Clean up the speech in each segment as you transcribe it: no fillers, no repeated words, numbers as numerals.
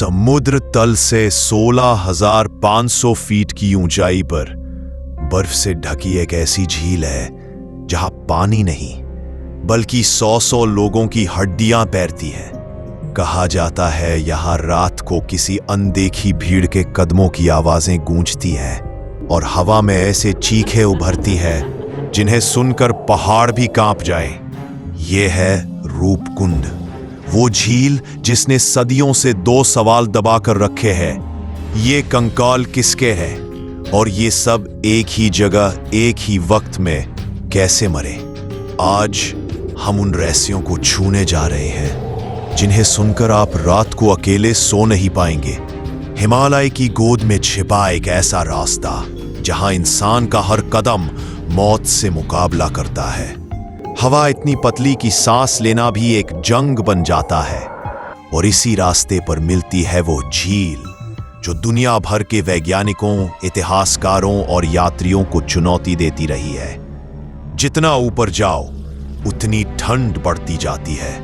समुद्र तल से 16,500 फीट की ऊंचाई पर बर्फ से ढकी एक ऐसी झील है जहां पानी नहीं बल्कि 100 लोगों की हड्डियां तैरती हैं। कहा जाता है यहां रात को किसी अनदेखी भीड़ के कदमों की आवाजें गूंजती हैं और हवा में ऐसे चीखें उभरती हैं जिन्हें सुनकर पहाड़ भी कांप जाए। ये है रूपकुंड, वो झील जिसने सदियों से 2 सवाल दबाकर रखे हैं। ये कंकाल किसके हैं और ये सब एक ही जगह एक ही वक्त में कैसे मरे? आज हम उन रहस्यों को छूने जा रहे हैं जिन्हें सुनकर आप रात को अकेले सो नहीं पाएंगे। हिमालय की गोद में छिपा एक ऐसा रास्ता जहां इंसान का हर कदम मौत से मुकाबला करता है। हवा इतनी पतली कि सांस लेना भी एक जंग बन जाता है और इसी रास्ते पर मिलती है वो झील जो दुनिया भर के वैज्ञानिकों, इतिहासकारों और यात्रियों को चुनौती देती रही है। जितना ऊपर जाओ उतनी ठंड बढ़ती जाती है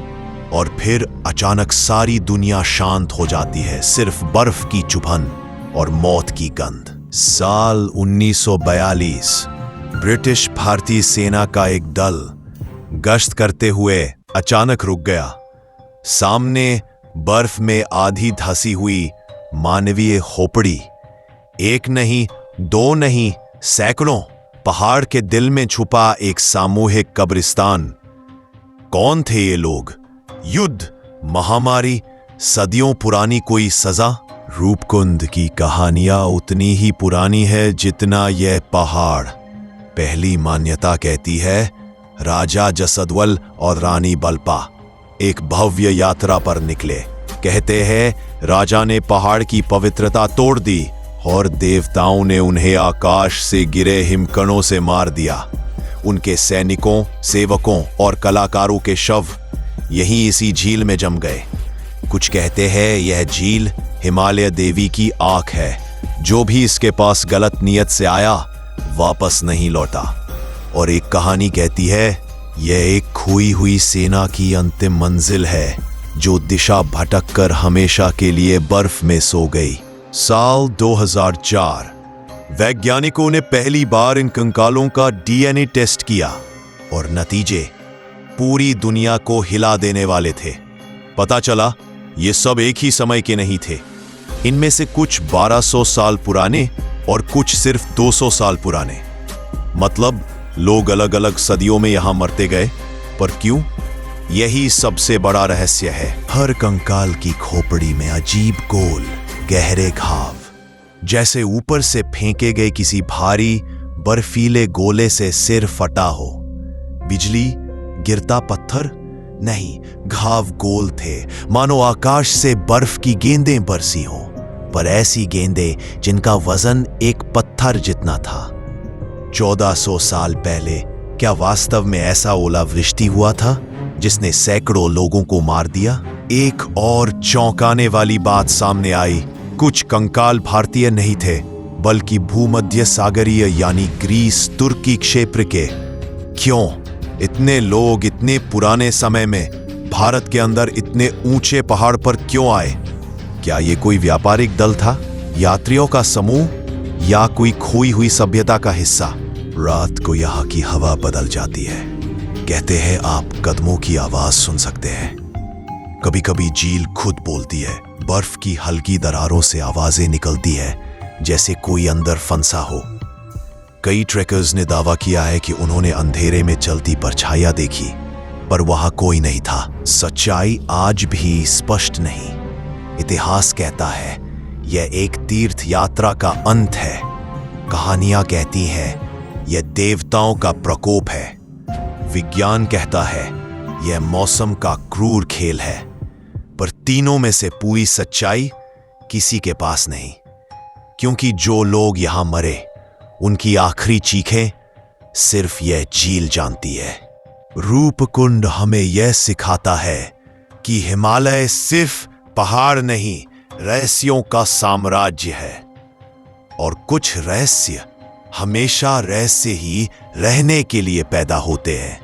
और फिर अचानक सारी दुनिया शांत हो जाती है, सिर्फ बर्फ की चुभन और मौत की गंध। साल 1942 ब्रिटिश भारतीय सेना का एक दल गश्त करते हुए अचानक रुक गया। सामने बर्फ में आधी धसी हुई मानवीय खोपड़ी, एक नहीं, 2 नहीं, सैकड़ों। पहाड़ के दिल में छुपा एक सामूहिक कब्रिस्तान। कौन थे ये लोग? युद्ध, महामारी, सदियों पुरानी कोई सजा? रूपकुंड की कहानियां उतनी ही पुरानी है जितना यह पहाड़। पहली मान्यता कहती है राजा जसदवल और रानी बलपा एक भव्य यात्रा पर निकले। कहते हैं राजा ने पहाड़ की पवित्रता तोड़ दी और देवताओं ने उन्हें आकाश से गिरे हिमकणों से मार दिया। उनके सैनिकों, सेवकों और कलाकारों के शव यहीं इसी झील में जम गए। कुछ कहते हैं यह झील हिमालय देवी की आंख है। जो भी इसके पास गलत नियत से आया वापस नहीं लौटा। और एक कहानी कहती है यह एक खोई हुई सेना की अंतिम मंजिल है जो दिशा भटककर हमेशा के लिए बर्फ में सो गई। साल 2004 वैज्ञानिकों ने पहली बार इन कंकालों का डीएनए टेस्ट किया और नतीजे पूरी दुनिया को हिला देने वाले थे। पता चला ये सब एक ही समय के नहीं थे। इनमें से कुछ 1200 साल पुराने और कुछ सिर्फ 200 साल पुराने। मतलब लोग अलग अलग सदियों में यहां मरते गए, पर क्यों? यही सबसे बड़ा रहस्य है। हर कंकाल की खोपड़ी में अजीब गोल गहरे घाव, जैसे ऊपर से फेंके गए किसी भारी बर्फीले गोले से सिर फटा हो। बिजली गिरता पत्थर नहीं, घाव गोल थे, मानो आकाश से बर्फ की गेंदें बरसी हो, पर ऐसी गेंदें जिनका वजन एक पत्थर जितना था। 1400 साल पहले क्या वास्तव में ऐसा ओलावृष्टि हुआ था जिसने सैकड़ों लोगों को मार दिया? एक और चौंकाने वाली बात सामने आई। कुछ कंकाल भारतीय नहीं थे बल्कि भूमध्य सागरीय यानी ग्रीस, तुर्की क्षेत्र के। क्यों? इतने लोग इतने पुराने समय में भारत के अंदर इतने ऊंचे पहाड़ पर क्यों आए? क्या ये कोई व्यापारिक दल था, यात्रियों का समूह या कोई खोई हुई सभ्यता का हिस्सा? रात को यहाँ की हवा बदल जाती है। कहते हैं आप कदमों की आवाज सुन सकते हैं। कभी कभी झील खुद बोलती है। बर्फ की हल्की दरारों से आवाजें निकलती है जैसे कोई अंदर फंसा हो। कई ट्रेकर्स ने दावा किया है कि उन्होंने अंधेरे में चलती परछाइयां देखी, पर वहां कोई नहीं था। सच्चाई आज भी स्पष्ट नहीं। इतिहास कहता है यह एक तीर्थ यात्रा का अंत है। कहानियां कहती हैं यह देवताओं का प्रकोप है। विज्ञान कहता है यह मौसम का क्रूर खेल है। पर तीनों में से पूरी सच्चाई किसी के पास नहीं, क्योंकि जो लोग यहां मरे उनकी आखिरी चीखें सिर्फ यह झील जानती है। रूपकुंड हमें यह सिखाता है कि हिमालय सिर्फ पहाड़ नहीं, रहस्यों का साम्राज्य है। और कुछ रहस्य हमेशा रहस्य ही रहने के लिए पैदा होते हैं।